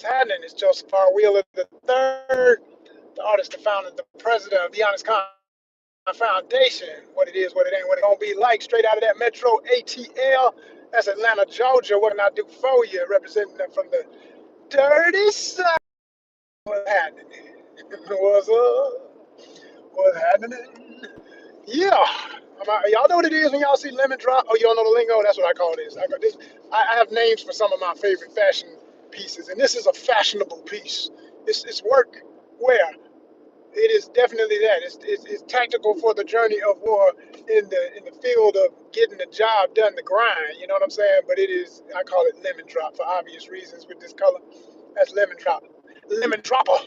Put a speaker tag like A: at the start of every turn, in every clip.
A: happening? It's Joseph R. Wheeler III, the artist, the founder, the president of the ONYXCON Foundation. What it is, what it ain't, what it gonna be like. Straight out of that Metro ATL. That's Atlanta, Georgia. What can I do for you? Representing them from the dirty side. What's happening? What's up? What's happening? Yeah. Y'all know what it is when y'all see lemon drop? Oh, y'all know the lingo? That's what I call this. I got this. I have names for some of my favorite fashion pieces, and this is a fashionable piece. It's work wear. It is definitely that. It's tactical for the journey of war in the field of getting the job done, the grind. You know what I'm saying? But it is. I call it lemon drop for obvious reasons with this color. That's lemon drop. Lemon dropper.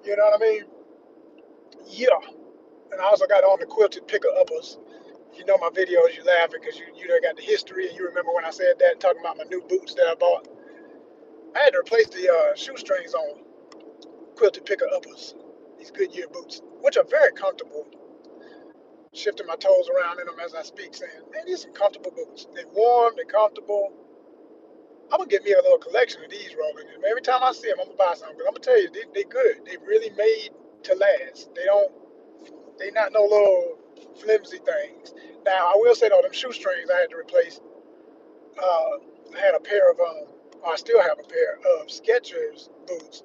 A: You know what I mean? Yeah. And I also got on the quilted picker uppers. If you know my videos, you laughing because you done got the history and you remember when I said that, talking about my new boots that I bought. I had to replace the shoestrings on quilted picker uppers, these Goodyear boots, which are very comfortable. Shifting my toes around in them as I speak, saying, man, these are some comfortable boots. They're warm, they're comfortable. I'm gonna get me a little collection of these rolling. And every time I see them, I'm gonna buy some. But I'm gonna tell you, they good. They really made to last. They not no little flimsy things. Now I will say though, them shoestrings I had to replace. I had a pair of I still have a pair of Skechers boots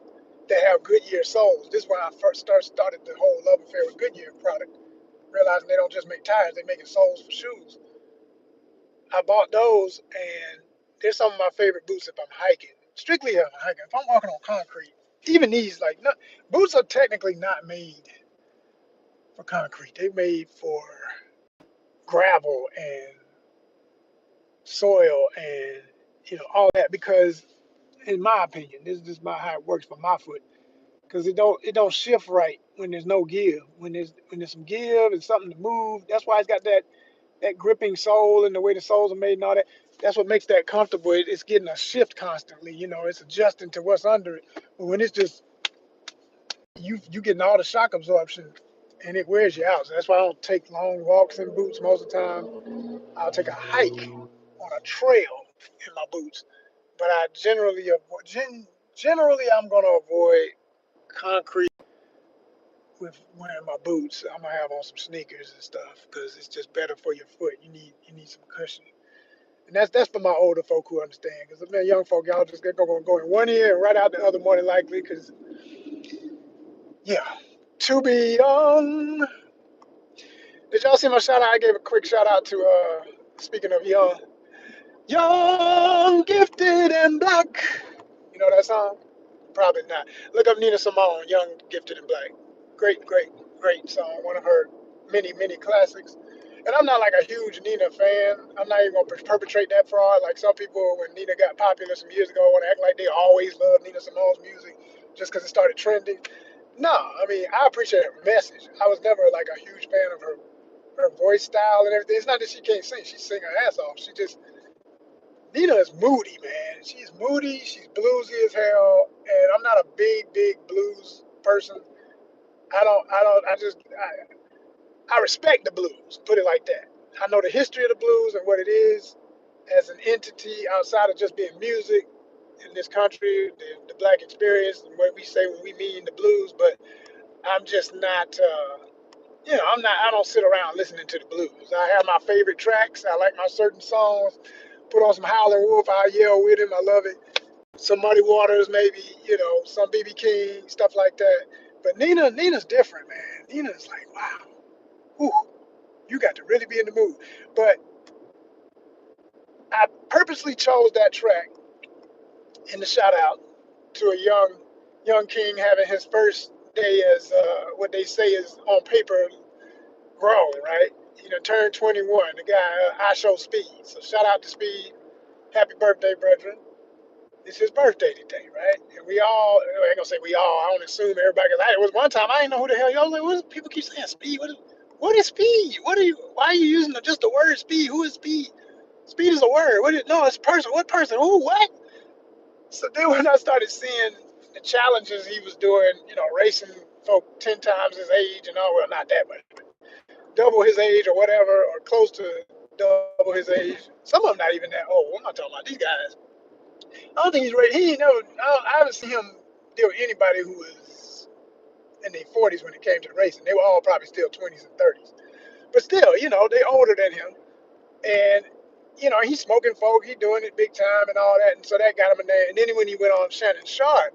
A: that have Goodyear soles. This is when I first started the whole love affair with Goodyear product, realizing they don't just make tires, they making soles for shoes. I bought those, and they're some of my favorite boots if I'm hiking. Strictly if I'm hiking. If I'm walking on concrete, even these, like, no, boots are technically not made for concrete. They're made for gravel and soil and all that, because in my opinion, this is just how it works for my foot, because it don't shift right when there's no give. When there's some give and something to move, that's why it's got that gripping sole and the way the soles are made and all that. That's what makes that comfortable. It's getting a shift constantly. It's adjusting to what's under it. But when it's just you getting all the shock absorption, and it wears you out. So that's why I don't take long walks in boots most of the time. I'll take a hike on a trail in my boots. But I generally avoid. Generally, I'm gonna avoid concrete with wearing my boots. I'm gonna have on some sneakers and stuff because it's just better for your foot. You need some cushion. And that's for my older folk who understand. Because man, young folk, y'all just go in one ear and right out the other more than likely. Because yeah, to be young. Did y'all see my shout out? I gave a quick shout out to speaking of young, gifted and black. You know that song? Probably not. Look up Nina Simone, Young, Gifted and Black. Great, great, great song. One of her many, many classics. And I'm not like a huge Nina fan. I'm not even gonna perpetrate that fraud. Like some people, when Nina got popular some years ago, want to act like they always loved Nina Simone's music just because it started trending. No, I mean I appreciate her message. I was never like a huge fan of her voice style and everything. It's not that she can't sing; she sing her ass off. Nina is moody, man. She's moody. She's bluesy as hell, and I'm not a big blues person. I respect the blues. Put it like that. I know the history of the blues and what it is as an entity outside of just being music in this country, the black experience, and what we say when we mean the blues. But I'm just not. I'm not. I don't sit around listening to the blues. I have my favorite tracks. I like my certain songs. Put on some Howlin' Wolf. I yell with him. I love it. Some Muddy Waters, maybe, some BB King, stuff like that. But Nina's different, man. Nina's like, wow, whew, you got to really be in the mood. But I purposely chose that track in the shout out to a young king having his first day as what they say is on paper grown, right? Turned 21. The guy, I show Speed. So shout out to Speed. Happy birthday, brethren. It's his birthday today, right? And we all, I ain't gonna say we all, I don't assume everybody, because it was one time, I didn't know who the hell y'all like, people keep saying Speed. What is Speed? Why are you using just the word Speed? Who is Speed? Speed is a word. No, it's a person. What person? Who, what? So then when I started seeing the challenges he was doing, racing folk 10 times his age and all, well, not that much, but double his age or whatever, or close to double his age. Some of them not even that old. I'm not talking about these guys. I don't think he's ready. He ain't never. I haven't seen him deal with anybody who was in their 40s when it came to racing. They were all probably still 20s and 30s. But still, they older than him. And, he's smoking folk. He doing it big time and all that. And so that got him in there. And then when he went on Shannon Sharp,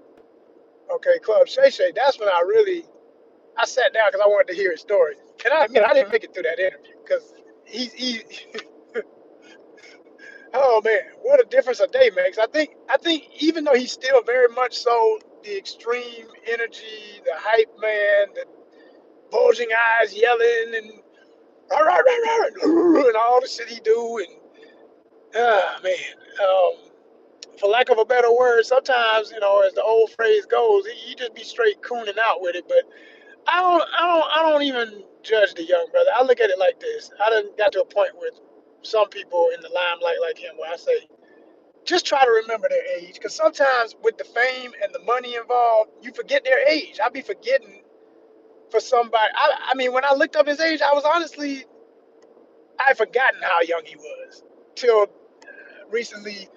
A: okay, Club Shay Shay, that's when I sat down because I wanted to hear his story. And I admit, I didn't make it through that interview because he oh man, what a difference a day makes. I think even though he's still very much so the extreme energy, the hype man, the bulging eyes yelling and and all the shit he do and man, for lack of a better word, sometimes as the old phrase goes, he just be straight cooning out with it. But I don't even judge the young brother. I look at it like this. I done got to a point with some people in the limelight like him where I say, just try to remember their age, because sometimes with the fame and the money involved, you forget their age. I be forgetting for somebody. I mean, when I looked up his age, I had forgotten how young he was till recently.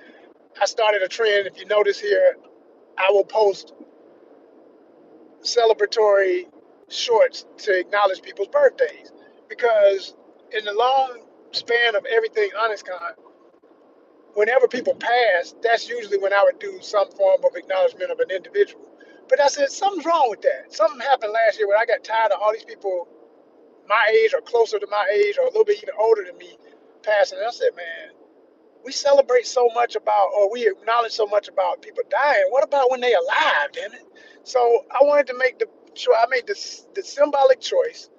A: I started a trend. If you notice here, I will post celebratory shorts to acknowledge people's birthdays, because in the long span of everything ONYXCON, whenever people pass, that's usually when I would do some form of acknowledgement of an individual. But I said, something's wrong with that. Something happened last year when I got tired of all these people my age or closer to my age or a little bit even older than me passing. And I said, man, we celebrate so much about, or we acknowledge so much about people dying. What about when they alive, damn it? So I wanted to make I made the symbolic choice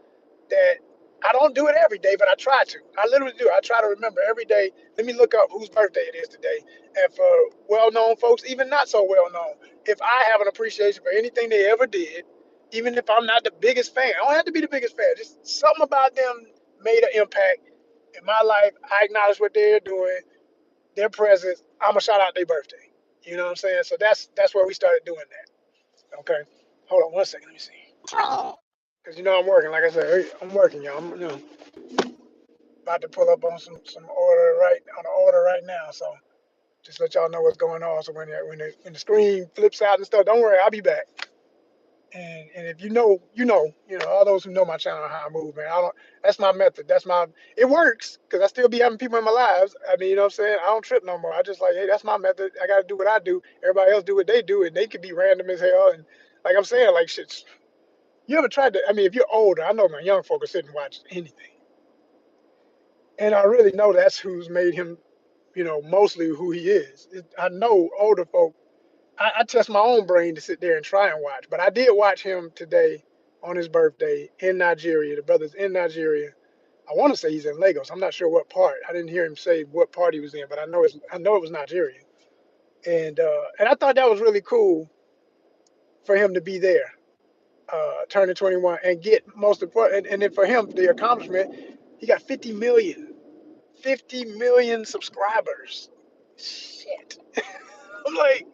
A: that I don't do it every day, but I try to. I literally do. I try to remember every day. Let me look up whose birthday it is today. And for well-known folks, even not so well-known, if I have an appreciation for anything they ever did, even if I'm not the biggest fan, I don't have to be the biggest fan. Just something about them made an impact in my life. I acknowledge what they're doing, their presence. I'm gonna shout out their birthday. You know what I'm saying? So that's where we started doing that. Okay. Hold on one second. Let me see. Cause I'm working. Like I said, I'm working, y'all. I'm about to pull up on some order on the order right now. So just let y'all know what's going on. So when the screen flips out and stuff, don't worry, I'll be back. And if all those who know my channel how I move, man. That's my method. It works because I still be having people in my lives. I mean, you know what I'm saying? I don't trip no more. I just like, hey, that's my method. I gotta do what I do. Everybody else do what they do, and they could be random as hell. And like I'm saying, like shit. You ever tried to? I mean, if you're older, I know my young folk are sitting and watch anything, and I really know that's who's made him, mostly who he is. I know older folk. I test my own brain to sit there and try and watch, but I did watch him today on his birthday in Nigeria. The brother's in Nigeria. I want to say he's in Lagos. I'm not sure what part. I didn't hear him say what part he was in, but I know it was Nigeria, and I thought that was really cool for him to be there, turning 21 and get most important. And then for him, the accomplishment, he got 50 million subscribers. Shit. I'm like,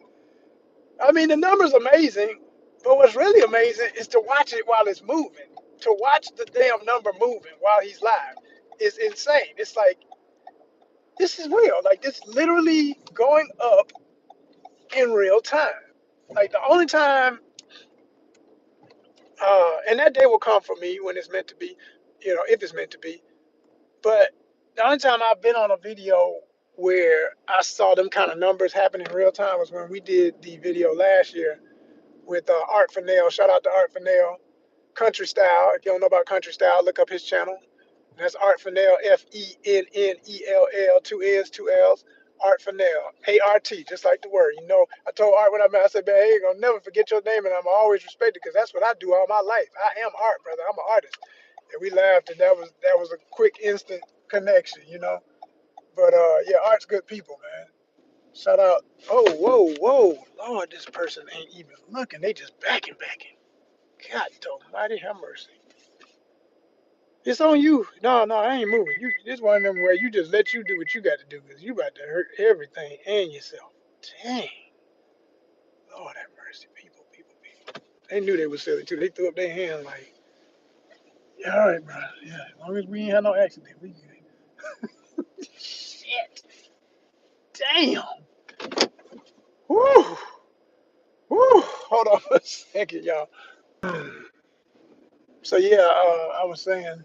A: I mean, the number's amazing, but what's really amazing is to watch it while it's moving. To watch the damn number moving while he's live is insane. It's like, this is real. Like, this literally going up in real time. Like, the only time, and that day will come for me when it's meant to be, if it's meant to be. But the only time I've been on a video where I saw them kind of numbers happen in real time was when we did the video last year with Art for Nail. Shout out to Art for Nail. Country Style. If you don't know about Country Style, look up his channel. That's Art for Nail, FENNELL, two N's, two L's. Art for Nail, ART, just like the word. I told Art when I met, I said, man, I ain't gonna never forget your name, and I'm always respected because that's what I do all my life. I am art, brother. I'm an artist. And we laughed, and that was a quick, instant connection. But yeah, Art's good people, man. Shout out. Oh, whoa. Lord, this person ain't even looking. They just backing. God almighty, have mercy. It's on you. No, I ain't moving. This one of them where you just let you do what you got to do because you about to hurt everything and yourself. Dang. Lord have mercy. People. They knew they was silly too. They threw up their hand like, yeah, all right, bro. Yeah, as long as we ain't had no accident, we good. Shit. Damn. Woo! Woo! Hold on a second, y'all. So yeah, I was saying,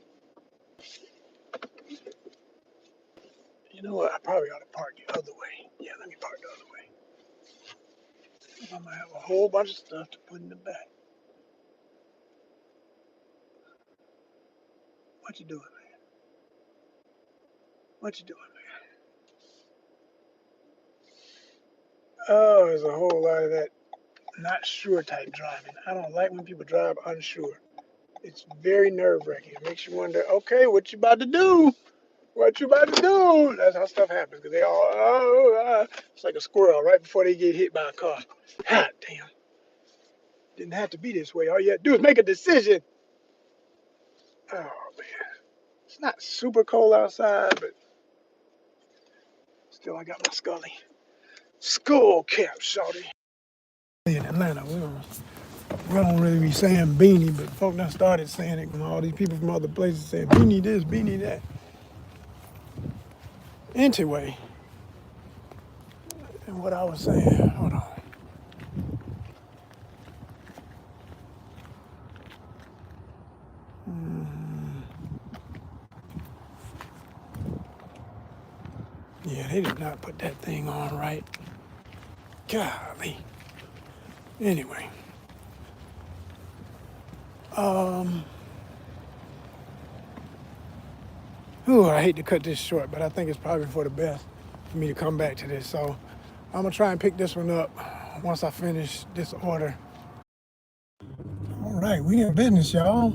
A: you know what? I probably ought to park the other way. Yeah, let me park the other way. I'm gonna have a whole bunch of stuff to put in the back. What you doing, man? What you doing, man? Oh, there's a whole lot of that not sure type driving. I don't like when people drive unsure. It's very nerve wracking. It makes you wonder, okay, what you about to do? What you about to do? That's how stuff happens. Because they all, it's like a squirrel right before they get hit by a car. God damn. Didn't have to be this way. All you had to do is make a decision. Oh, man. It's not super cold outside, but still I got my skull cap, shorty. In Atlanta, we don't really be saying beanie, but folk done started saying it. All these people from other places saying beanie this, beanie that. Anyway, and what I was saying, hold on. Yeah, they did not put that thing on right. Golly. Anyway, I hate to cut this short, but I think it's probably for the best for me to come back to this. So I'm gonna try and pick this one up once I finish this order. All right, we in business, y'all.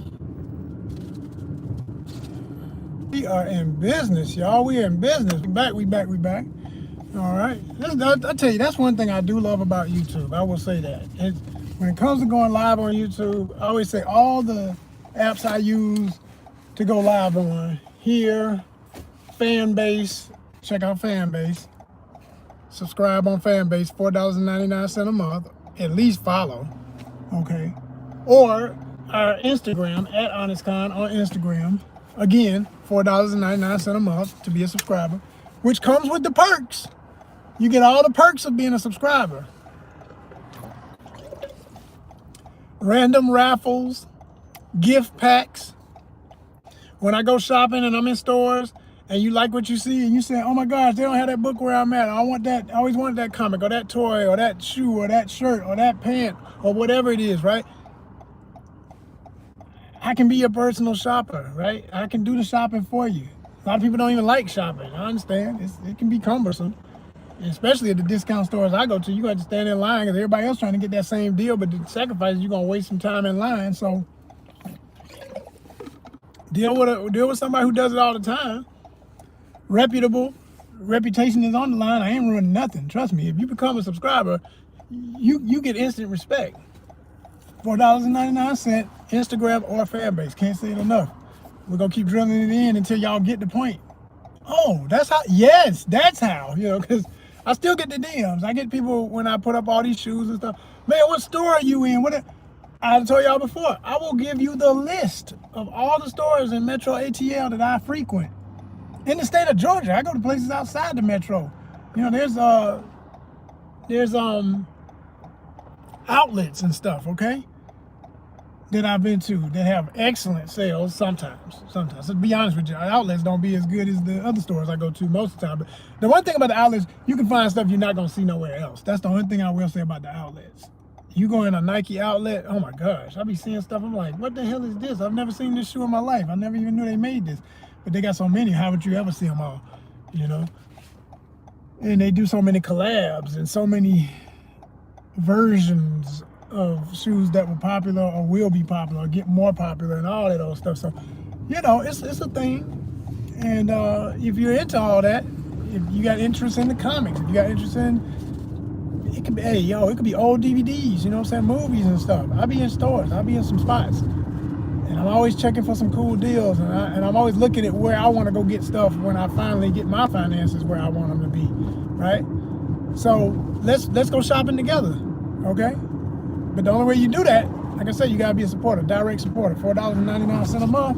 A: We are in business, y'all. We in business. We back. All right. I tell you, that's one thing I do love about YouTube. I will say that. When it comes to going live on YouTube, I always say all the apps I use to go live on here, Fanbase, check out Fanbase. Subscribe on Fanbase, $4.99 a month. At least follow, okay? Or our Instagram, at ONYXCON on Instagram. Again, $4.99 a month to be a subscriber, which comes with the perks. You get all the perks of being a subscriber. Random raffles, gift packs. When I go shopping and I'm in stores and you like what you see and you say, oh my gosh, they don't have that book where I'm at. I want that. I always wanted that comic or that toy or that shoe or that shirt or that pant or whatever it is, right? I can be your personal shopper, right? I can do the shopping for you. A lot of people don't even like shopping. I understand. It can be cumbersome. Especially at the discount stores I go to, you got to stand in line because everybody else trying to get that same deal, but the sacrifice is you're gonna waste some time in line. So deal with somebody who does it all the time. Reputable, reputation is on the line. I ain't ruining nothing. Trust me. If you become a subscriber, you get instant respect. $4.99, Instagram or Fanbase. Can't say it enough. We're gonna keep drilling it in until y'all get the point. Oh, that's how. Yes, that's how. Because I still get the DMs. I get people when I put up all these shoes and stuff. Man, what store are you in? I told y'all before, I will give you the list of all the stores in Metro ATL that I frequent. In the state of Georgia, I go to places outside the Metro. There's outlets and stuff, okay? That I've been to that have excellent sales sometimes. So to be honest with you, outlets don't be as good as the other stores I go to most of the time. But the one thing about the outlets, you can find stuff you're not gonna see nowhere else. That's the only thing I will say about the outlets. You go in a Nike outlet, oh my gosh, I be seeing stuff, I'm like, what the hell is this? I've never seen this shoe in my life. I never even knew they made this. But they got so many, how would you ever see them all, And they do so many collabs and so many versions of shoes that were popular or will be popular or get more popular and all that old stuff. So, it's a thing. And if you're into all that, if you got interest in the comics, if you got interest in, it could be, it could be old DVDs, movies and stuff. I'll be in stores, I'll be in some spots. And I'm always checking for some cool deals. And I'm always looking at where I want to go get stuff when I finally get my finances where I want them to be, right? So let's go shopping together, okay? But the only way you do that, like I said, you gotta be a supporter, direct supporter. $4.99 a month.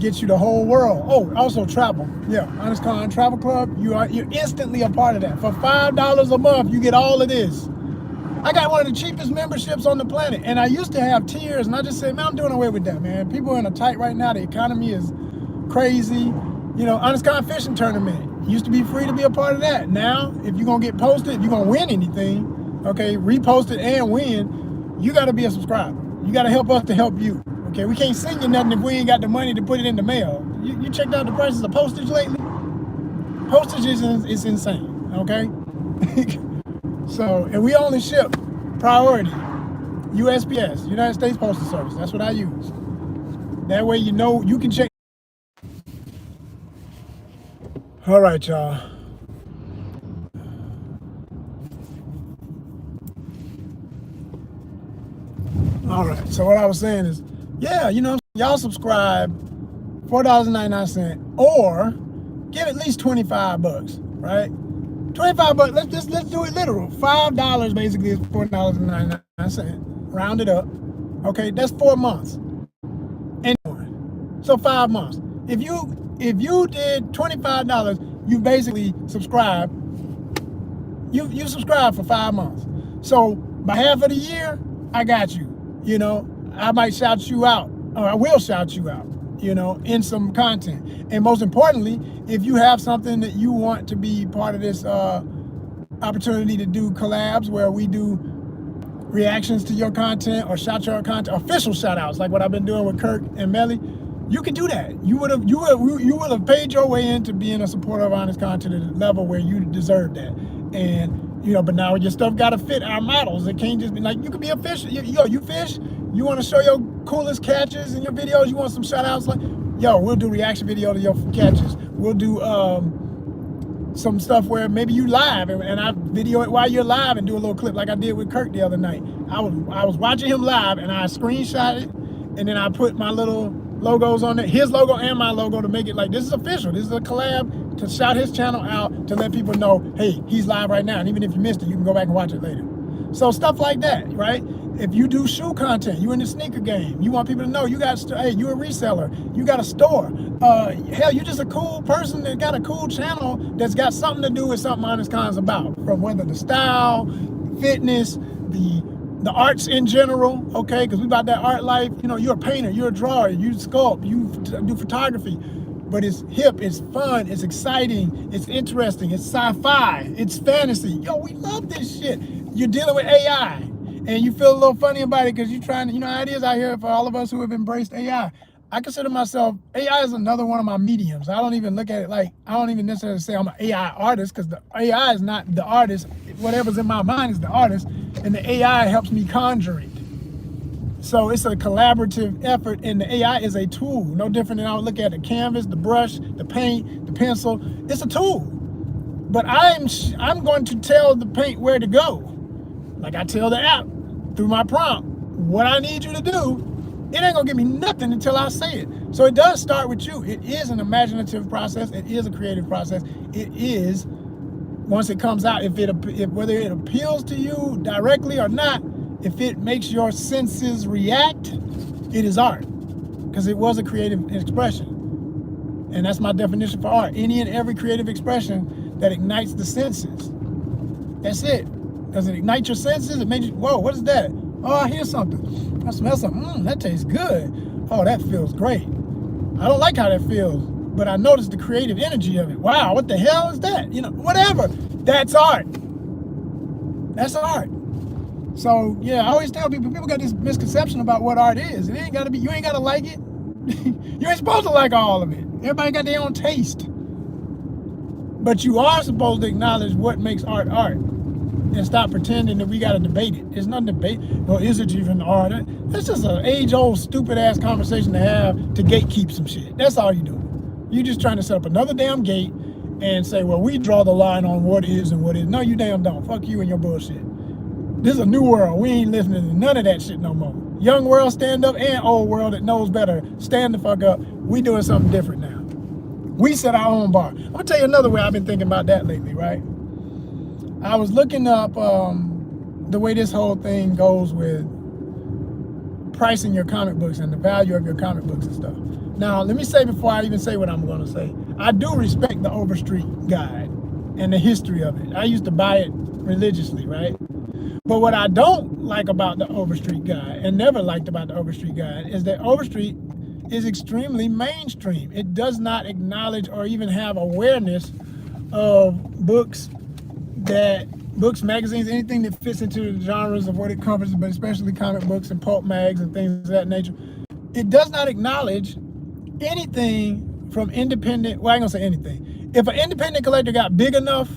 A: gets you the whole world. Oh, also travel. Yeah, ONYXCON Travel Club. You're instantly a part of that. For $5 a month, you get all of this. I got one of the cheapest memberships on the planet, and I used to have tiers, and I just said, man, I'm doing away with that, man. People are in a tight right now. The economy is crazy. You know, ONYXCON fishing tournament used to be free to be a part of that. Now, if you're gonna get posted, if you're gonna win anything, okay, repost it and win, you got to be a subscriber. You got to help us to help you. Okay, we can't send you nothing if we ain't got the money to put it in the mail. You checked out the prices of postage lately? Postage is insane. Okay. So, and we only ship priority, USPS, United States Postal Service. That's what I use. That way you know you can check. All right, y'all. All right, so what I was saying is, yeah, you know, y'all subscribe, $4.99, or give at least 25 bucks, right? 25 bucks, let's do it literal. $5 basically is $4.99, round it up. Okay, that's 4 months. Anyway, so 5 months. If you did $25, you basically subscribe. You subscribe for 5 months. So by half of the year, I got you. You know, I might shout you out, or I will shout you out, you know, in some content. And most importantly, if you have something that you want to be part of this opportunity to do collabs where we do reactions to your content or shout your content, official shout outs, like what I've been doing with Kirk and Melly, you can do that. You would have paid your way into being a supporter of ONYXCON to the level where you deserve that. And you know, but now your stuff got to fit our models. It can't just be like, you could be a fish. You fish, you want to show your coolest catches in your videos, you want some shout outs, like, yo, we'll do reaction video to your catches. We'll do some stuff where maybe you live and I video it while you're live and do a little clip like I did with Kirk the other night. I was watching him live and I screenshot it and then I put my little logos on it, his logo and my logo, to make it like this is official. This is a collab to shout his channel out, to let people know, hey, he's live right now. And even if you missed it, you can go back and watch it later. So stuff like that, right? If you do shoe content, you in the sneaker game, you want people to know you got, hey, you're a reseller, you got a store. Hell, you're just a cool person that got a cool channel that's got something to do with something ONYXCON's about, from whether the style, fitness, the arts in general, okay? Because we about that art life. You know, you're a painter, you're a drawer, you sculpt, you do photography, but it's hip, it's fun, it's exciting, it's interesting, it's sci-fi, it's fantasy. Yo, we love this shit. You're dealing with AI, and you feel a little funny about it because you're trying to, you know how it is out here for all of us who have embraced AI. I consider myself, AI is another one of my mediums. I don't even look at it like, I don't even necessarily say I'm an AI artist, because the AI is not the artist. Whatever's in my mind is the artist, and the AI helps me conjure it. So it's a collaborative effort, and the AI is a tool, no different than I would look at the canvas, the brush, the paint, the pencil. It's a tool. But I'm going to tell the paint where to go. Like I tell the app through my prompt, what I need you to do. It ain't gonna give me nothing until I say it. So it does start with you. It is an imaginative process. It is a creative process. It is, once it comes out, if whether it appeals to you directly or not, if it makes your senses react, it is art, because it was a creative expression. And that's my definition for art. Any and every creative expression that ignites the senses. That's it. Does it ignite your senses? It makes you, whoa, what is that? Oh, I hear something. I smell something. That tastes good. Oh, that feels great. I don't like how that feels, but I noticed the creative energy of it. Wow, what the hell is that? You know, whatever. That's art. That's art. So yeah, I always tell people got this misconception about what art is. It ain't gotta be, you ain't gotta like it. You ain't supposed to like all of it. Everybody got their own taste. But you are supposed to acknowledge what makes art art. And stop pretending that we gotta debate it. It's not debate. Well, is it even art? That's just an age-old, stupid-ass conversation to have to gatekeep some shit. That's all you do. You just trying to set up another damn gate and say, well, we draw the line on what is and what is. No, you damn don't. Fuck you and your bullshit. This is a new world. We ain't listening to none of that shit no more. Young world stand up, and old world that knows better, stand the fuck up. We doing something different now. We set our own bar. I'm gonna tell you another way I've been thinking about that lately, right? I was looking up the way this whole thing goes with pricing your comic books and the value of your comic books and stuff. Now, let me say before I even say what I'm going to say, I do respect the Overstreet Guide and the history of it. I used to buy it religiously, right? But what I don't like about the Overstreet Guide, and never liked about the Overstreet Guide, is that Overstreet is extremely mainstream. It does not acknowledge or even have awareness of books, magazines, anything that fits into the genres of what it covers, but especially comic books and pulp mags and things of that nature. It does not acknowledge anything from independent, well, I ain't gonna say anything. If an independent collector got big enough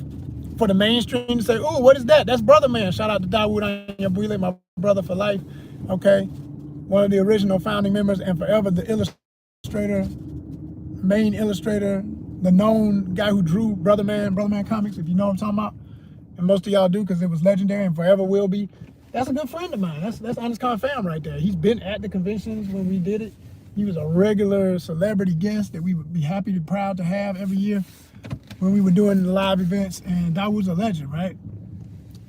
A: for the mainstream to say, oh, what is that? That's Brother Man. Shout out to Dawood Anyabwile, my brother for life, okay? One of the original founding members and forever the illustrator, main illustrator, the known guy who drew Brother Man comics, if you know what I'm talking about. And most of y'all do because it was legendary and forever will be. That's a good friend of mine. That's ONYXCON fam right there. He's been at the conventions when we did it. He was a regular celebrity guest that we would be happy and proud to have every year when we were doing the live events, and Dawood's a legend, right?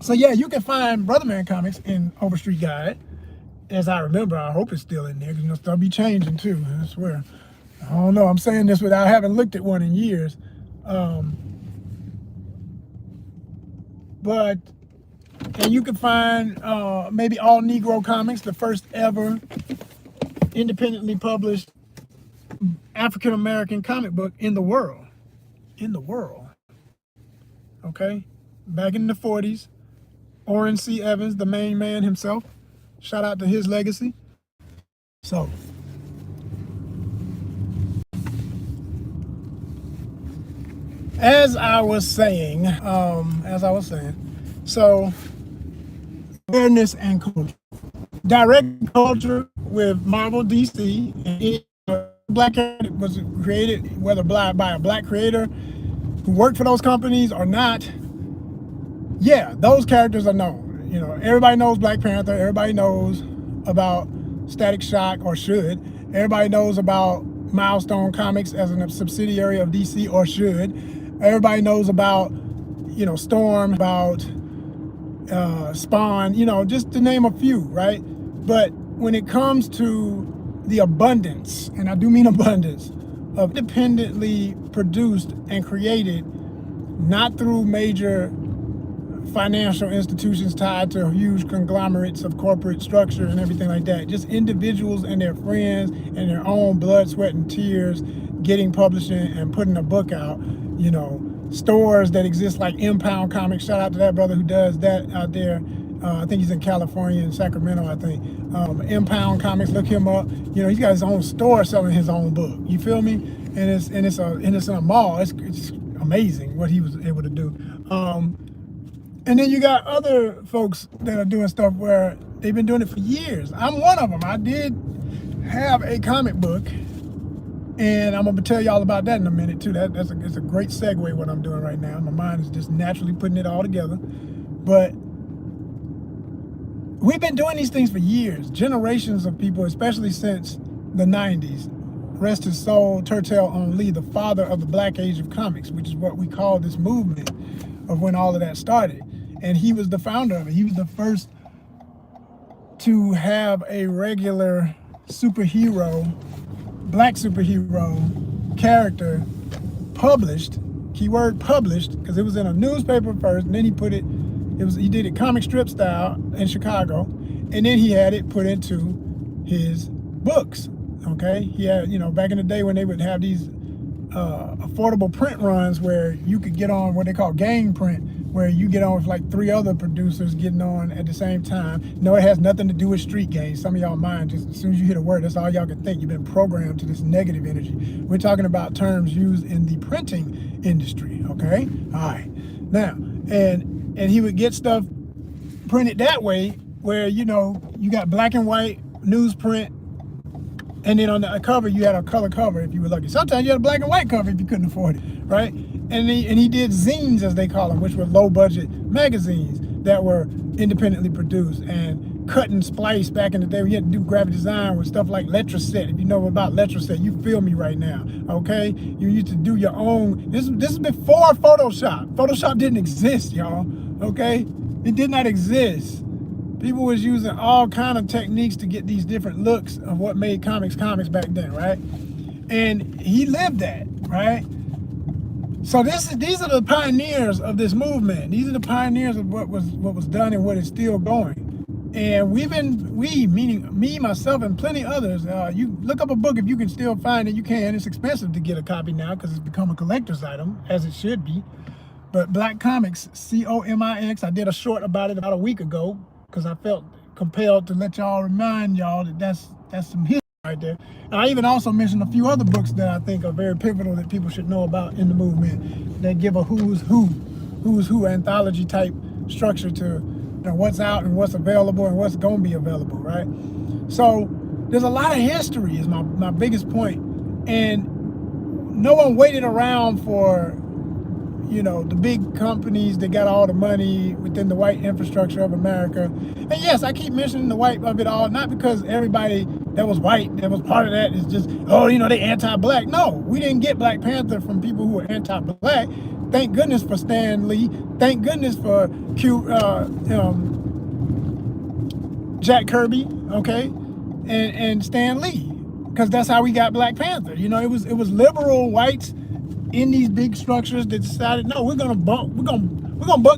A: So yeah, you can find Brother Man comics in Overstreet Guide. As I remember, I hope it's still in there, because stuff be changing too, I swear. I don't know, I'm saying this without having looked at one in years. And you can find maybe All Negro Comics, the first ever independently published African-American comic book in the world. Okay? Back in the 40s, Orrin C. Evans, the main man himself, shout out to his legacy. So, as I was saying, so awareness and culture. Direct culture with Marvel, DC, and Black character was created, whether by a Black creator who worked for those companies or not. Yeah, those characters are known. You know, everybody knows Black Panther. Everybody knows about Static Shock, or should. Everybody knows about Milestone Comics as a subsidiary of DC, or should. Everybody knows about, you know, Storm, about Spawn, you know, just to name a few, right? But when it comes to the abundance, and I do mean abundance, of independently produced and created, not through major financial institutions tied to huge conglomerates of corporate structure and everything like that, just individuals and their friends and their own blood, sweat, and tears getting publishing and putting a book out, you know, stores that exist like Impound Comics, shout out to that brother who does that out there. I think he's in California, in Sacramento, I think. Impound Comics, look him up. You know, he's got his own store selling his own book. You feel me? And it's in a mall. It's amazing what he was able to do. And then you got other folks that are doing stuff where they've been doing it for years. I'm one of them. I did have a comic book, and I'm gonna tell y'all about that in a minute too. It's a great segue what I'm doing right now. My mind is just naturally putting it all together. But we've been doing these things for years, generations of people, especially since the 90s. Rest his soul, Tertel On Lee, the father of the Black Age of Comics, which is what we call this movement of when all of that started. And he was the founder of it. He was the first to have a regular superhero, Black superhero character published, keyword published, because it was in a newspaper first, and then he did it comic strip style in Chicago, and then he had it put into his books. Okay, he had, you know, back in the day when they would have these affordable print runs where you could get on what they call gang print, where you get on with like 3 other producers getting on at the same time. No, it has nothing to do with street gangs. Some of y'all mind, just as soon as you hit a word, that's all y'all can think. You've been programmed to this negative energy. We're talking about terms used in the printing industry, okay? All right. Now, and he would get stuff printed that way where, you know, you got black and white newsprint, and then on the cover, you had a color cover if you were lucky. Sometimes you had a black and white cover if you couldn't afford it, right? And he did zines, as they call them, which were low-budget magazines that were independently produced and cut and splice back in the day. We had to do graphic design with stuff like Letraset. If you know about Letraset, you feel me right now, okay? You used to do your own. This is before Photoshop. Photoshop didn't exist, y'all, okay? It did not exist. People was using all kind of techniques to get these different looks of what made comics back then, right? And he lived that, right? So these are the pioneers of this movement. These are the pioneers of what was done and what is still going. And we meaning me, myself, and plenty others. You look up a book if you can still find it. You can. It's expensive to get a copy now because it's become a collector's item, as it should be. But Black Comics, COMIX. I did a short about it about a week ago because I felt compelled to let y'all remind y'all that that's some history right there. And I even also mentioned a few other books that I think are very pivotal that people should know about in the movement that give a who's who anthology type structure to what's out and what's available and what's going to be available, right? So there's a lot of history is my biggest point. And no one waited around for the big companies that got all the money within the white infrastructure of America. And yes, I keep mentioning the white of it all, not because everybody that was white, that was part of that is just, they anti-black. No, we didn't get Black Panther from people who were anti-black. Thank goodness for Stan Lee. Thank goodness for Jack Kirby, okay, and Stan Lee, because that's how we got Black Panther. It was liberal whites in these big structures that decided, no, we're gonna buck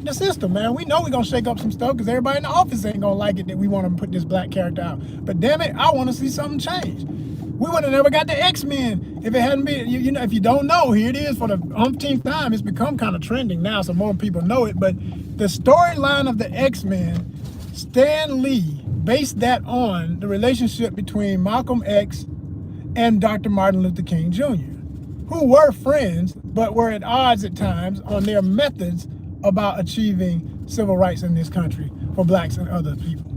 A: the system, man. We know we're gonna shake up some stuff because everybody in the office ain't gonna like it that we want to put this black character out. But damn it, I want to see something change. We would have never got the X-Men if it hadn't been, if you don't know, here it is for the umpteenth time. It's become kind of trending now, so more people know it. But the storyline of the X-Men, Stan Lee based that on the relationship between Malcolm X and Dr. Martin Luther King Jr., who were friends, but were at odds at times on their methods about achieving civil rights in this country for blacks and other people,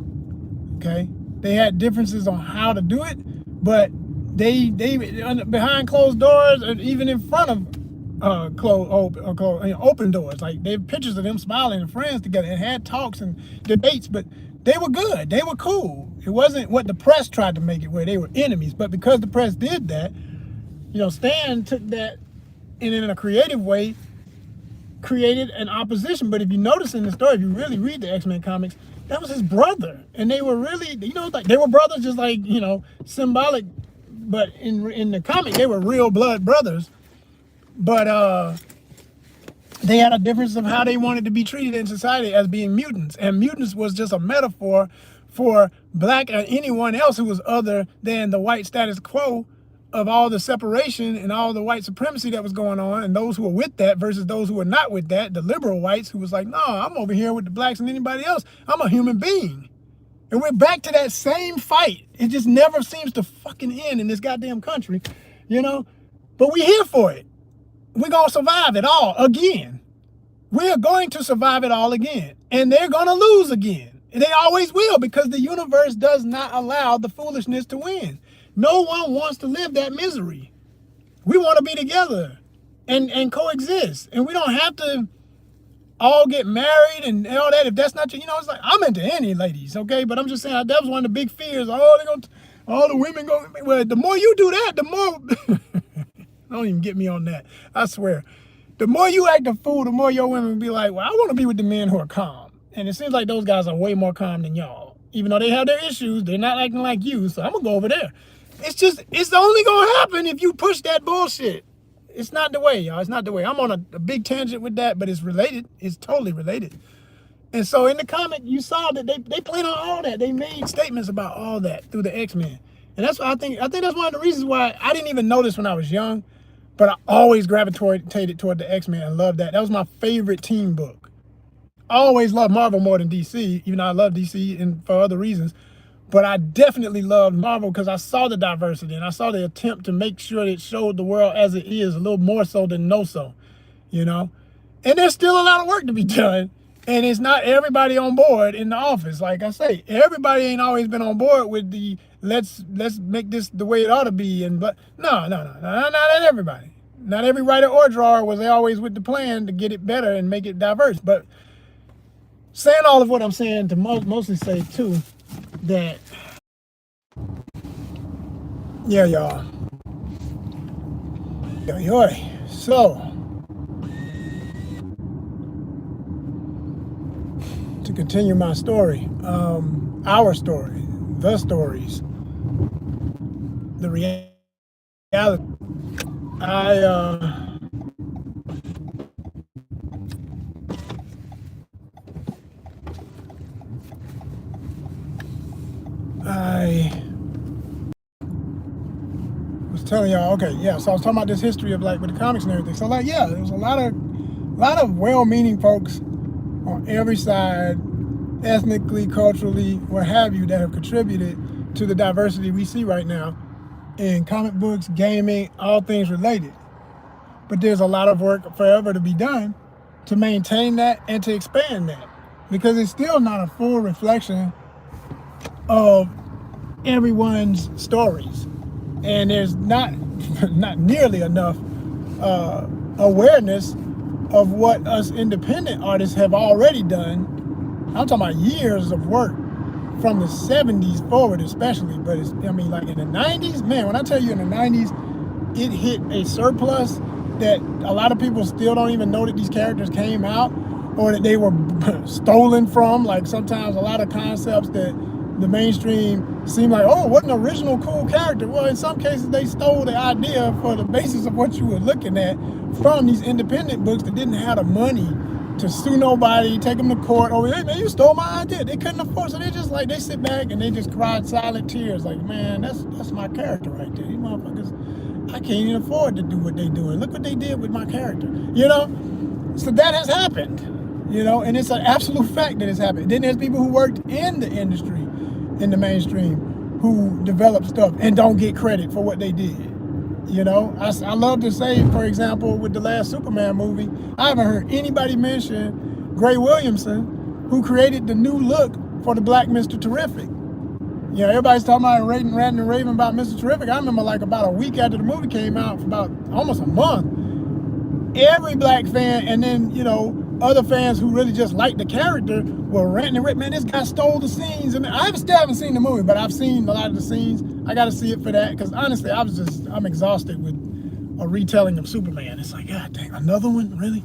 A: okay? They had differences on how to do it, but they behind closed doors, and even in front of open doors, like they have pictures of them smiling and friends together and had talks and debates, but they were good, they were cool. It wasn't what the press tried to make it, where they were enemies. But because the press did that, Stan took that and in a creative way created an opposition. But if you notice in the story, if you really read the X-Men comics, that was his brother. And they were really, like they were brothers, just like, symbolic. But in the comic, they were real blood brothers. But they had a difference of how they wanted to be treated in society as being mutants. And mutants was just a metaphor for black and anyone else who was other than the white status quo of all the separation and all the white supremacy that was going on, and those who were with that versus those who were not with that, the liberal whites who was like, no, I'm over here with the blacks and anybody else. I'm a human being. And we're back to that same fight. It just never seems to fucking end in this goddamn country, But we're here for it. We're going to survive it all again. We are going to survive it all again. And they're going to lose again. And they always will, because the universe does not allow the foolishness to win. No one wants to live that misery. We want to be together and coexist. And we don't have to all get married and all that. If that's not your, it's like, I'm into any ladies, okay? But I'm just saying, that was one of the big fears. All the women go, well, the more you do that, the more, don't even get me on that. I swear. The more you act a fool, the more your women will be like, well, I want to be with the men who are calm. And it seems like those guys are way more calm than y'all. Even though they have their issues, they're not acting like you, so I'm going to go over there. It's only going to happen if you push that bullshit. It's not the way, y'all. It's not the way. I'm on a big tangent with that, but it's related. It's totally related. And so in the comic, you saw that they played on all that. They made statements about all that through the X-Men. And that's why I think that's one of the reasons why I didn't even know this when I was young, but I always gravitated toward the X-Men and loved that. That was my favorite team book. I always loved Marvel more than DC, even though I love DC and for other reasons. But I definitely loved Marvel because I saw the diversity and I saw the attempt to make sure it showed the world as it is, a little more so than no so, And there's still a lot of work to be done. And it's not everybody on board in the office. Like I say, everybody ain't always been on board with the let's make this the way it ought to be. But not everybody. Not every writer or drawer was always with the plan to get it better and make it diverse. But saying all of what I'm saying to mostly say too, that y'all. So to continue my story, our story, the stories, the reality. reality. I I was telling y'all, okay, yeah. So I was talking about this history of like with the comics and everything. So like, yeah, there's a lot of well-meaning folks on every side, ethnically, culturally, what have you, that have contributed to the diversity we see right now in comic books, gaming, all things related. But there's a lot of work forever to be done to maintain that and to expand that, because it's still not a full reflection of everyone's stories, and there's not nearly enough awareness of what us independent artists have already done. I'm talking about years of work from the 70s forward especially, but it's, I mean, like in the 90s, man, when I tell you in the 90s, it hit a surplus that a lot of people still don't even know that these characters came out or that they were stolen from. Like sometimes a lot of concepts that the mainstream seem like, oh, what an original cool character. Well, in some cases they stole the idea for the basis of what you were looking at from these independent books that didn't have the money to sue nobody, take them to court. Oh, hey, man, you stole my idea. They couldn't afford, so they just like, they sit back and they just cried silent tears. Like, man, that's my character right there. These motherfuckers, I can't even afford to do what they doing. Look what they did with my character, you know? So that has happened, you know, and it's an absolute fact that it's happened. Then there's people who worked in the industry, in the mainstream, who develop stuff and don't get credit for what they did. You know, I love to say, for example, with the last Superman movie, I haven't heard anybody mention Gray Williamson, who created the new look for the Black Mr. Terrific. You know, everybody's talking about ranting and raving about Mr. Terrific. I remember like about a week after the movie came out, for about almost a month, every black fan and then, you know, other fans who really just liked the character were ranting and raving. Man, this guy stole the scenes. And I still haven't seen the movie, but I've seen a lot of the scenes. I got to see it for that, because honestly, I'm exhausted with a retelling of Superman. It's like, God dang, another one? Really?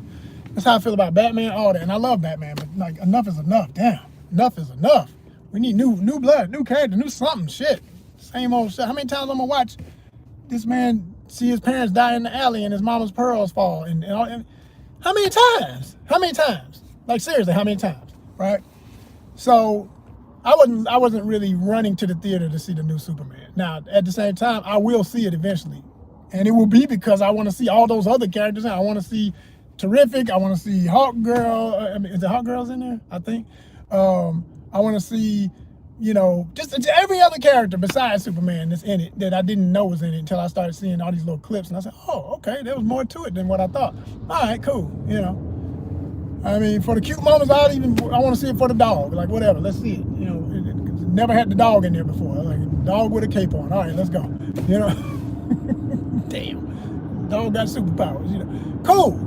A: That's how I feel about Batman, all that. And I love Batman, but like, enough is enough. Damn, enough is enough. We need new blood, new character, new something. Shit, same old shit. How many times I'm gonna watch this man see his parents die in the alley and his mama's pearls fall? And how many times? How many times? Like seriously, how many times? Right? So I wasn't really running to the theater to see the new Superman. Now, at the same time, I will see it eventually. And it will be because I want to see all those other characters. I want to see Terrific. I want to see Hawk Girl. I mean, is the Hawk Girls in there? I think. I want to see, you know, just every other character besides Superman that's in it that I didn't know was in it until I started seeing all these little clips. And I said, oh, okay, there was more to it than what I thought. All right, cool, you know. I mean, for the cute moments, I want to see it for the dog. Like, whatever, let's see it. You know, it never had the dog in there before. Like, a dog with a cape on. All right, let's go. You know? Damn. Dog got superpowers, you know. Cool.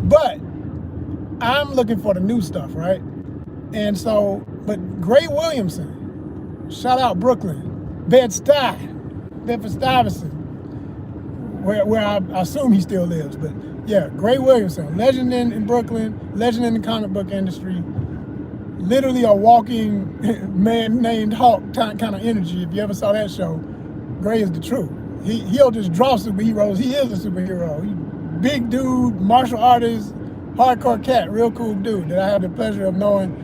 A: But I'm looking for the new stuff, right? And so, but Gray Williamson, shout out Brooklyn, Bedford-Stuyvesant, where I assume he still lives, but yeah, Gray Williamson, legend in Brooklyn, legend in the comic book industry, literally a walking man named Hawk kind of energy. If you ever saw that show, Gray is the truth. He'll just draw superheroes. He is a superhero. Big dude, martial artist, hardcore cat, real cool dude that I had the pleasure of knowing,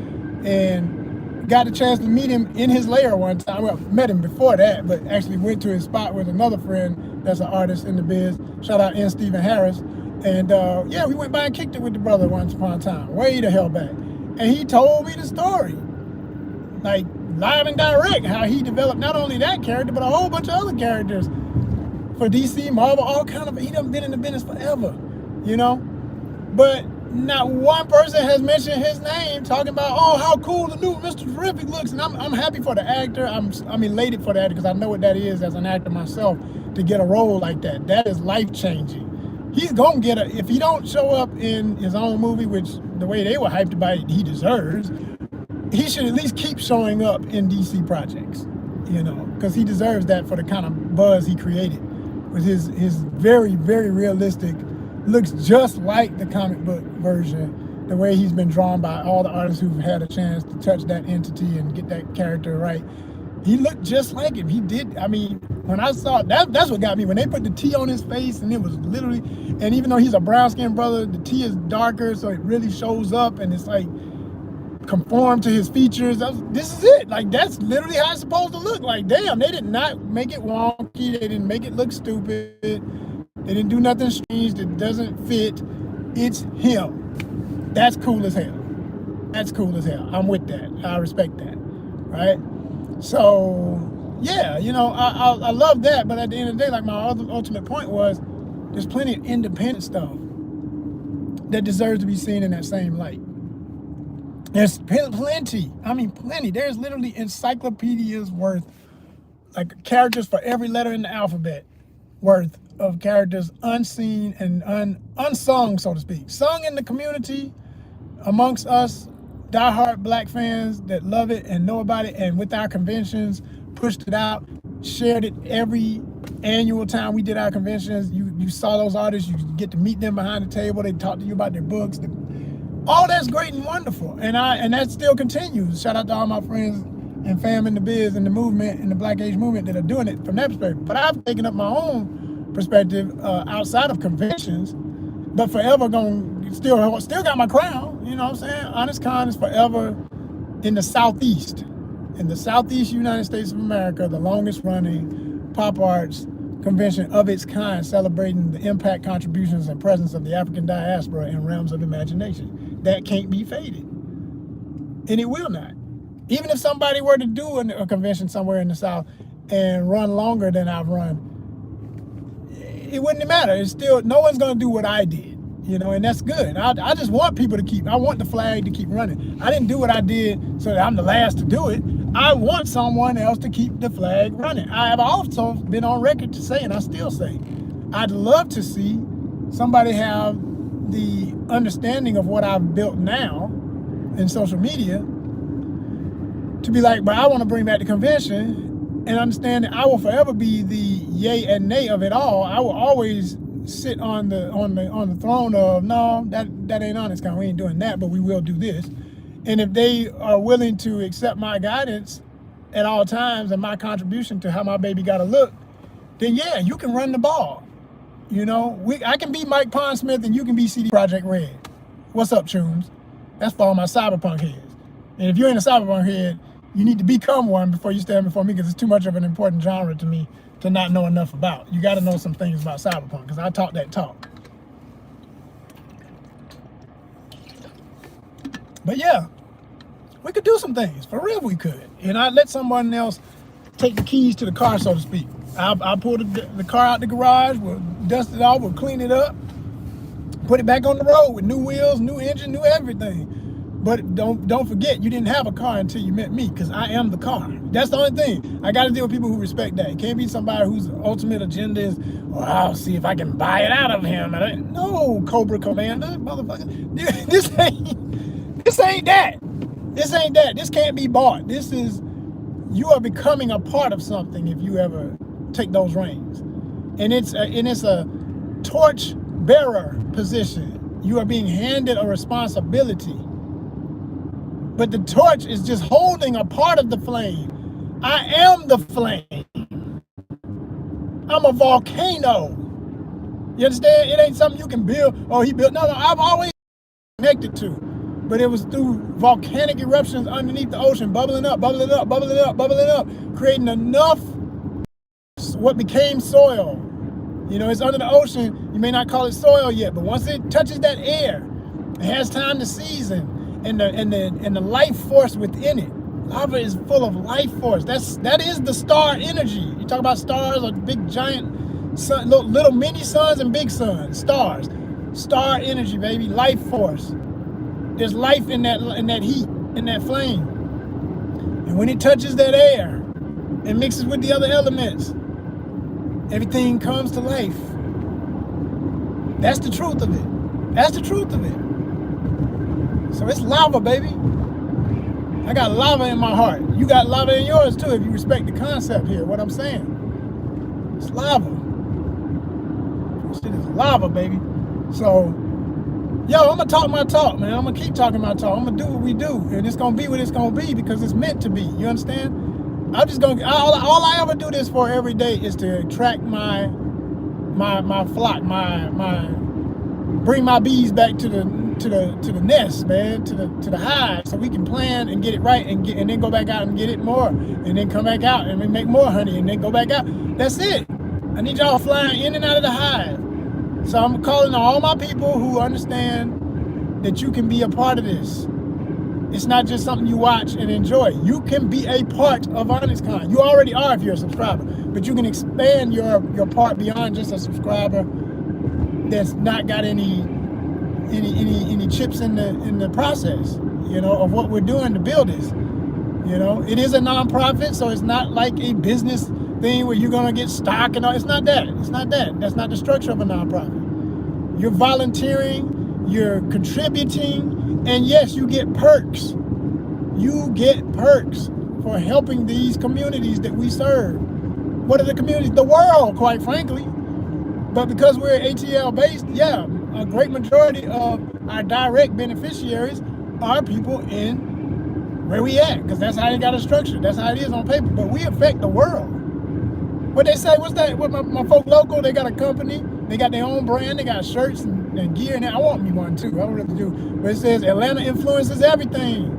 A: and got the chance to meet him in his lair one time. Well, met him before that, but actually went to his spot with another friend that's an artist in the biz. Shout out N. Stephen Harris. And yeah, we went by and kicked it with the brother once upon a time, way the hell back. And he told me the story, like live and direct, how he developed not only that character, but a whole bunch of other characters for DC, Marvel, all kind of, he done been in the business forever, you know? But not one person has mentioned his name, talking about, oh, how cool the new Mr. Terrific looks. And I'm happy for the actor. I'm elated for the actor, because I know what that is as an actor myself, to get a role like that. That is life-changing. He's gonna get if he don't show up in his own movie, which the way they were hyped about it, he deserves, he should at least keep showing up in DC projects, you know, because he deserves that for the kind of buzz he created with his very, very realistic, looks just like the comic book version, the way he's been drawn by all the artists who've had a chance to touch that entity and get that character right. He looked just like him. He did. I mean, When I saw that's what got me. When they put the T on his face, and it was literally, and even though he's a brown skinned brother, the T is darker, so it really shows up, and it's like conform to his features. This is it. Like, that's literally how it's supposed to look. Like, damn, they did not make it wonky. They didn't make it look stupid. They didn't do nothing strange that doesn't fit. It's him. That's cool as hell. That's cool as hell. I'm with that. I respect that. Right? So, yeah, you know, I love that. But at the end of the day, like, my ultimate point was, there's plenty of independent stuff that deserves to be seen in that same light. There's plenty. I mean, plenty. There's literally encyclopedias worth, like, characters for every letter in the alphabet worth of characters unseen and unsung, so to speak. Sung in the community amongst us diehard black fans that love it and know about it, and with our conventions, pushed it out, shared it every annual time we did our conventions. You saw those artists, you get to meet them behind the table, they talk to you about their books. All that's great and wonderful, and that still continues. Shout out to all my friends and fam in the biz and the movement and the Black Age movement that are doing it from that perspective. But I've taken up my own perspective outside of conventions, but forever still got my crown. You know what I'm saying? ONYXCON is forever in the Southeast United States of America, the longest running pop arts convention of its kind, celebrating the impact, contributions, and presence of the African diaspora in realms of imagination. That can't be faded, and it will not. Even if somebody were to do a convention somewhere in the South and run longer than I've run, it wouldn't matter. It's still, no one's gonna do what I did, you know, and that's good. I just want people I want the flag to keep running. I didn't do what I did so that I'm the last to do it. I want someone else to keep the flag running. I have also been on record to say, and I still say, I'd love to see somebody have the understanding of what I've built now in social media to be like, but I want to bring back the convention, and understand that I will forever be the yay and nay of it all. I will always sit on the throne of, no, that ain't ONYXCON. We ain't doing that, but we will do this. And if they are willing to accept my guidance at all times and my contribution to how my baby got to look, then yeah, you can run the ball. You know, I can be Mike Pondsmith and you can be CD Projekt Red. What's up, Tunes? That's for all my cyberpunk heads. And if you ain't a cyberpunk head, you need to become one before you stand before me, because it's too much of an important genre to me to not know enough about. You got to know some things about cyberpunk, because I talk that talk. But yeah, we could do some things. For real, we could. And I'd let someone else take the keys to the car, so to speak. I'll pull the car out the garage, we'll dust it off, we'll clean it up, put it back on the road with new wheels, new engine, new everything. But don't forget, you didn't have a car until you met me, because I am the car. That's the only thing. I got to deal with people who respect that. It can't be somebody whose ultimate agenda is, well, I'll see if I can buy it out of him. No, Cobra Commander, motherfucker. This ain't that. This ain't that. This can't be bought. This is, you are becoming a part of something if you ever take those reins. And it's a torch bearer position. You are being handed a responsibility. But the torch is just holding a part of the flame. I am the flame. I'm a volcano. You understand? It ain't something you can build. Oh, he built. No, I've always connected to. But it was through volcanic eruptions underneath the ocean, bubbling up, bubbling up, bubbling up, bubbling up, creating enough what became soil. You know, it's under the ocean. You may not call it soil yet, but once it touches that air, it has time to season. And the life force within it. Lava is full of life force. That is the star energy. You talk about stars or big giant sun, little mini suns and big suns. Stars, star energy, baby, life force. There's life in that heat, in that flame. And when it touches that air and mixes with the other elements, everything comes to life. That's the truth of it. That's the truth of it. So it's lava, baby. I got lava in my heart. You got lava in yours too, if you respect the concept here, what I'm saying. It's lava. This shit is lava, baby. So, yo, I'm gonna talk my talk, man. I'm gonna keep talking my talk. I'm gonna do what we do. And it's gonna be what it's gonna be, because it's meant to be. You understand? I'm just gonna all I ever do this for every day is to attract my flock, my bring my bees back to the nest, man, to the hive, so we can plan and get it right and then go back out and get it more, and then come back out and we make more honey and then go back out. That's it. I need y'all flying in and out of the hive. So I'm calling on all my people who understand that you can be a part of this. It's not just something you watch and enjoy. You can be a part of ONYXCON. You already are if you're a subscriber, but you can expand your part beyond just a subscriber that's not got any chips in the process, you know, of what we're doing to build this. You know, it is a nonprofit, so it's not like a business thing where you're gonna get stock and all. It's not that. It's not that. That's not the structure of a nonprofit. You're volunteering, you're contributing, and yes, you get perks. You get perks for helping these communities that we serve. What are the communities? The world, quite frankly. But because we're ATL based, yeah, a great majority of our direct beneficiaries are people in where we at, because that's how they got it structured. That's how it is on paper. But we affect the world. What they say, what's that? What my folk local, they got a company, they got their own brand, they got shirts and gear, and I want me one too. I don't really do. But it says Atlanta influences everything.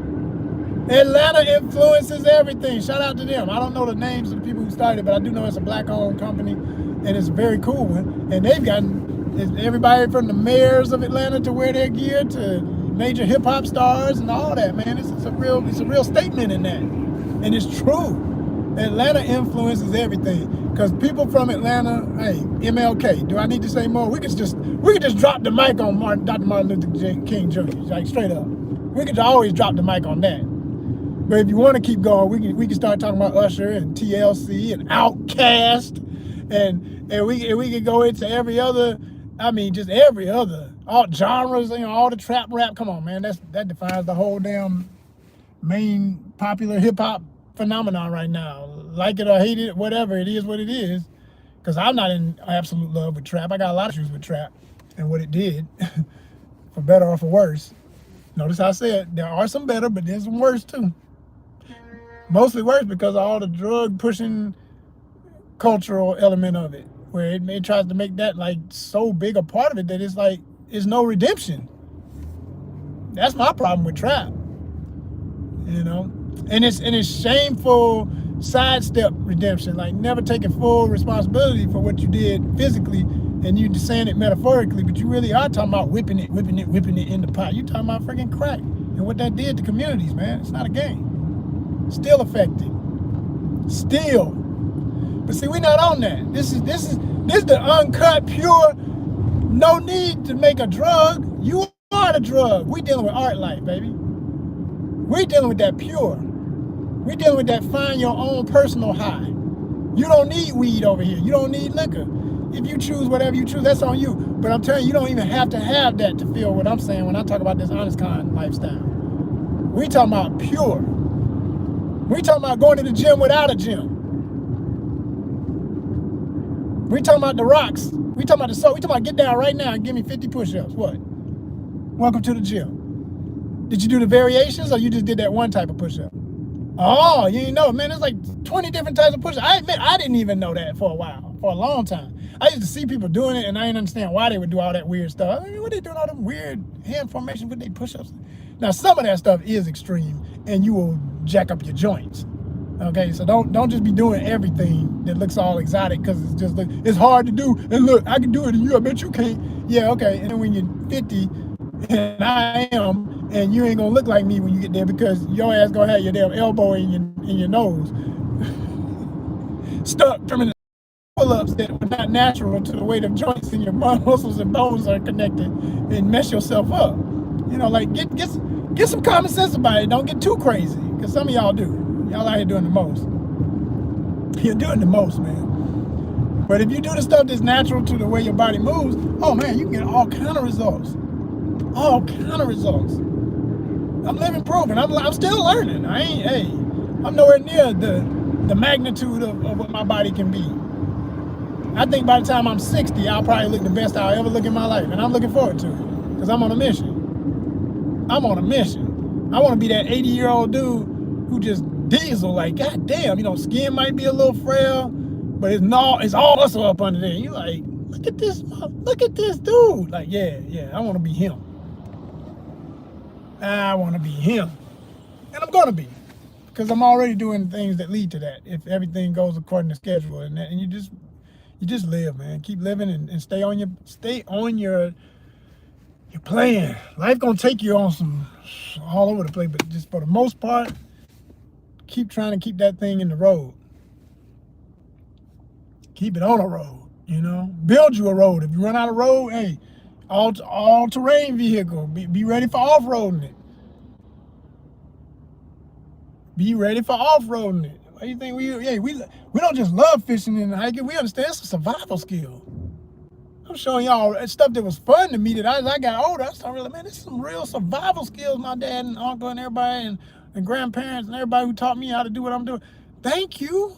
A: Atlanta influences everything. Shout out to them. I don't know the names of the people who started it, but I do know it's a black-owned company, and it's a very cool one. And they've gotten everybody from the mayors of Atlanta to wear their gear to major hip-hop stars and all that, man. It's a real statement in that, and it's true. Atlanta influences everything, because people from Atlanta, hey, MLK. Do I need to say more? We could just drop the mic on Dr. Martin Luther King Jr. Like straight up. We could always drop the mic on that. But if you want to keep going, we can start talking about Usher and TLC and Outkast, and we can go into every other. I mean, just every other, all genres, you know, all the trap rap. Come on, man, that defines the whole damn main popular hip hop phenomenon right now. Like it or hate it, whatever, it is what it is. Because I'm not in absolute love with trap. I got a lot of issues with trap and what it did, for better or for worse. Notice I said there are some better, but there's some worse too. Mostly worse because of all the drug pushing cultural element of it, where it tries to make that like so big a part of it that it's like it's no redemption. That's my problem with trap, you know. And it's shameful sidestep redemption, like never taking full responsibility for what you did physically, and you just saying it metaphorically, but you really are talking about whipping it in the pot. You talking about freaking crack and what that did to communities, man. It's not a game. Still affected. Still. But see, we're not on that. This is the uncut, pure, no need to make a drug. You are the drug. We dealing with art life, baby. We dealing with that pure. We dealing with that find your own personal high. You don't need weed over here. You don't need liquor. If you choose whatever you choose, that's on you. But I'm telling you, you don't even have to have that to feel what I'm saying when I talk about this ONYXCON lifestyle. We talking about pure. We talking about going to the gym without a gym. We talking about the rocks. We talking about the soul. We talking about get down right now and give me 50 push-ups. What? Welcome to the gym. Did you do the variations, or you just did that one type of push-up? Oh, you didn't know, man. There's like 20 different types of push-ups. I admit, I didn't even know that for a while, for a long time. I used to see people doing it, and I didn't understand why they would do all that weird stuff. I mean, what are they doing all them weird hand formations with their push-ups? Now, some of that stuff is extreme, and you will jack up your joints. Okay, so don't just be doing everything that looks all exotic, because it's just it's hard to do. And look, I can do it, and I bet you can't. Yeah, okay. And then when you're 50, and I am, and you ain't gonna look like me when you get there, because your ass gonna have your damn elbow in your nose stuck from the pull-ups that were not natural to the way the joints in your muscles and bones are connected, and mess yourself up. You know, like get some common sense about it. Don't get too crazy, because some of y'all do. Y'all out here doing the most. You're doing the most, man. But if you do the stuff that's natural to the way your body moves, oh man, you can get all kind of results. All kind of results. I'm living proof, and I'm still learning. I'm nowhere near the magnitude of what my body can be. I think by the time I'm 60, I'll probably look the best I'll ever look in my life, and I'm looking forward to it, because I'm on a mission. I'm on a mission. I want to be that 80-year-old dude who just diesel. Like, god damn, you know, skin might be a little frail, but it's all muscle up under there. You like, look at this dude. Like, yeah, I want to be him. I want to be him, and I'm gonna be, because I'm already doing things that lead to that. If everything goes according to schedule, and you just live, man. Keep living and stay on your plan. Life gonna take you on some all over the place, but just for the most part, keep trying to keep that thing in the road. Keep it on a road, you know. Build you a road. If you run out of road, hey, all terrain vehicle. Be ready for off-roading it. Be ready for off-roading it. What do you think? We don't just love fishing and hiking. We understand it's a survival skill. I'm showing y'all stuff that was fun to me that as I got older, I started realizing, man, this is some real survival skills my dad and uncle and everybody and grandparents and everybody who taught me how to do what I'm doing. Thank you.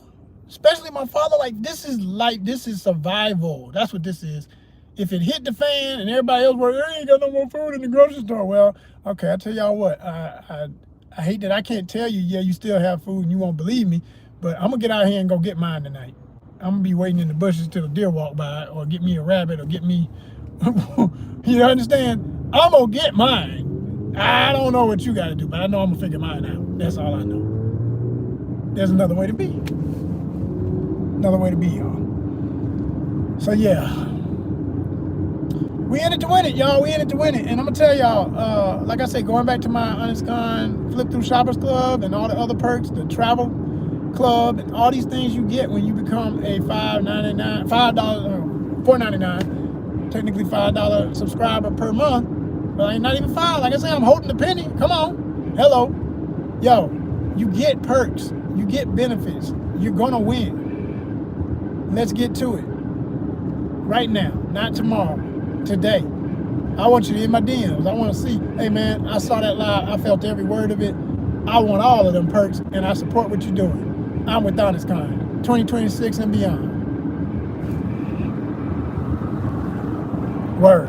A: Especially my father, this is survival. That's what this is. If it hit the fan and everybody else works, I ain't got no more food in the grocery store. Well, okay, I tell y'all what, I hate that I can't tell you, yeah, you still have food and you won't believe me, but I'm gonna get out here and go get mine tonight. I'm gonna be waiting in the bushes till a deer walk by, or get me a rabbit, or get me, you understand? I'm gonna get mine. I don't know what you gotta do, but I know I'm gonna figure mine out. That's all I know. There's another way to be. Another way to be, y'all. So yeah, we in it to win it, y'all. We in it to win it. And I'm gonna tell y'all, like I said, going back to my ONYXCON Flip Through Shoppers Club and all the other perks, the travel club, and all these things you get when you become a $4.99, technically $5 subscriber per month. But not even $5. Like I said, I'm holding the penny. Come on, hello, yo. You get perks, you get benefits. You're gonna win. Let's get to it right now, not tomorrow. Today. I want you in my DMs. I want to see, hey man, I saw that live. I felt every word of it. I want all of them perks, and I support what you're doing. I'm with ONYXCON 2026 and beyond. Word.